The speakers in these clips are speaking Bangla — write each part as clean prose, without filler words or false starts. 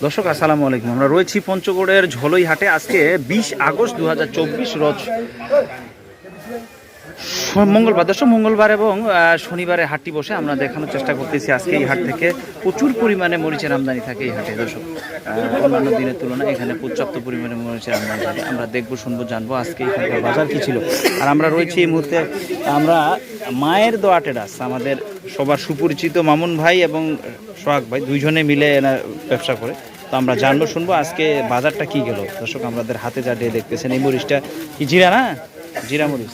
দর্শক আসসালামু আলাইকুম। আমরা রয়েছি পঞ্চগড়ের ঝলই হাটে। আজকে 20 আগস্ট 2024 রোজ মঙ্গলবার। দর্শক মঙ্গলবার এবং শনিবারে হাটটি বসে। আমরা দেখানোর চেষ্টা করতেছি আজকে এই হাট থেকে প্রচুর পরিমাণে মরিচের আমদানি থাকে এই হাটে। দর্শক অন্যান্য দিনের তুলনায় এখানে পর্যাপ্ত পরিমাণে মরিচের আমদানি থাকে। আমরা দেখবো, শুনবো, জানবো আজকে এখানকার বাজার কী ছিল। আর আমরা রয়েছি এই মুহূর্তে আমরা মায়ের দোয়া টেরাস, আমাদের সবার সুপরিচিত মামুন ভাই এবং সোহাগ ভাই দুইজনে মিলে ব্যবসা করে। তো আমরা জানবো, শুনবো আজকে বাজারটা কি গেল। দর্শক আমাদের হাতে যা দিয়ে দেখতেছেন এই মরিচটা কি জিরা না, জিরা মরিচ।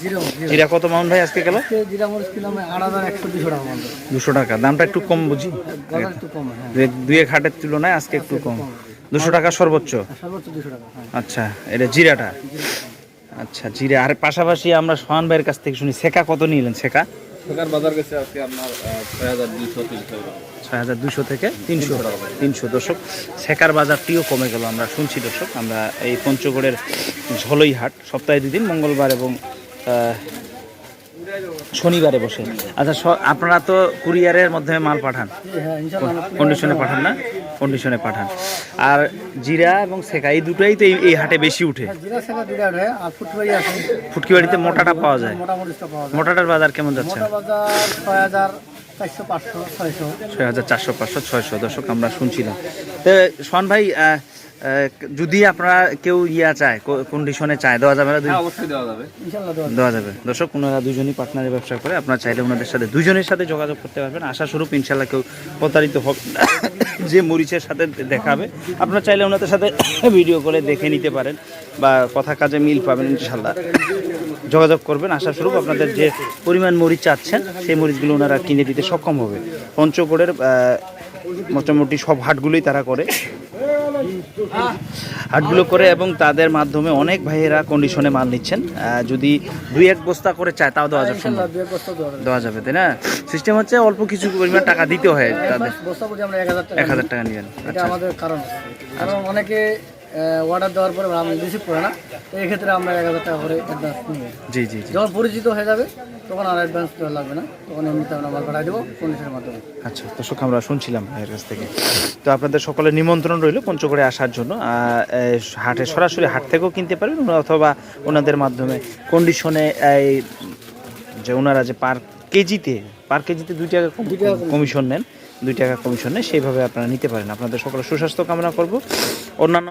জিরা কত মাউন্ট ভাই আজকে গেল? জিরা মরিচ কিলো 8100 টাকা। 200 টাকা দামটা একটু কম বুঝি, দুই এক হাটের তুলনায় আজকে একটু কম। 200 টাকা সর্বোচ্চ। 200 টাকা। আচ্ছা, এটা জিরাটা। আচ্ছা, জিরা। আর পাশাপাশি আমরা সোহান ভাইয়ের কাছ থেকে শুনি সেকা কত নিলেন? সেকা বাজার গেছে আজকে আপনার 6200 থেকে 300। দর্শক শেখার বাজারটিও কমে গেল, আমরা শুনছি। দর্শক আমরা এই পঞ্চগড়ের ঝলই হাট সপ্তাহে 2 দিন, মঙ্গলবার এবং শনিবারে বসে। আচ্ছা, আপনারা তো কুরিয়ারের মাধ্যমে মাল পাঠান, কন্ডিশনে পাঠান না? কন্ডিশনে পাঠান। আর জিরা এবং সেকা এই দুটোই তো এই হাটে বেশি উঠে। ফুটকি বাড়িতে মোটাটা পাওয়া যায়। মোটাটার বাজার কেমন যাচ্ছে? 6400, 600। দর্শক আমরা শুনছিলাম। তো সোহান ভাই, যদি আপনারা কেউ চায়, কন্ডিশনে চায়, দেওয়া যাবে না? অবশ্যই দেওয়া যাবে, দেওয়া যাবে। দর্শক ওনারা দুজনই পার্টনারে ব্যবসা করে, আপনারা চাইলে ওনাদের সাথে দুজনের সাথে যোগাযোগ করতে পারবেন। আশাস্বরূপ ইনশাল্লাহ কেউ প্রতারিত হবে যে মরিচের সাথে দেখাবে। আপনারা চাইলে ওনাদের সাথে ভিডিও করে দেখে নিতে পারেন বা কথা কাজে মিল পাবেন। ইনশাল্লাহ যোগাযোগ করবেন। আশাস্বরূপ আপনাদের যে পরিমাণ মরিচ চাচ্ছেন সেই মরিচগুলো ওনারা কিনে দিতে সক্ষম হবে। পঞ্চগড়ের মোটামুটি সব হাটগুলোই তারা করে, হাটগুলো করে এবং তাদের মাধ্যমে অনেক ভাইয়েরা কন্ডিশনে মাল নিচ্ছেন। যদি 2-1 বস্তা করে চায় তাও দেওয়া যাবে, দেওয়া যাবে, তাই না? সিস্টেম হচ্ছে অল্প কিছু পরিমাণ টাকা দিতে হয় তাদের। 1000 টাকা নেবেন। আচ্ছা, আমাদের কারণ অনেকে অর্ডার দেওয়ার পরে রিসিভ করে না, এই ক্ষেত্রে আমরা 1000 টাকা করে অ্যাডভান্স নিই। জি জি। যখন পরিচিত হয়ে যাবে তখন আর অ্যাডভান্স দেওয়া লাগবে না, তখন এমনিতে আমরা মাল পাঠাই দেবো কন্ডিশনের মাধ্যমে। আচ্ছা দর্শক, আমরা শুনছিলাম ভাইয়ের কাছ থেকে। তো আপনাদের সকলের নিমন্ত্রণ রইল পঞ্চগড়ে আসার জন্য। হাটে সরাসরি হাট থেকেও কিনতে পারবেন অথবা ওনাদের মাধ্যমে কন্ডিশনে এই যে ওনারা যে পার কেজিতে 2 টাকা কমিশন নেন, 2 টাকা কমিশন নেন, সেইভাবে আপনারা নিতে পারেন। আপনাদের সকলের সুস্বাস্থ্য কামনা করব। অন্যান্য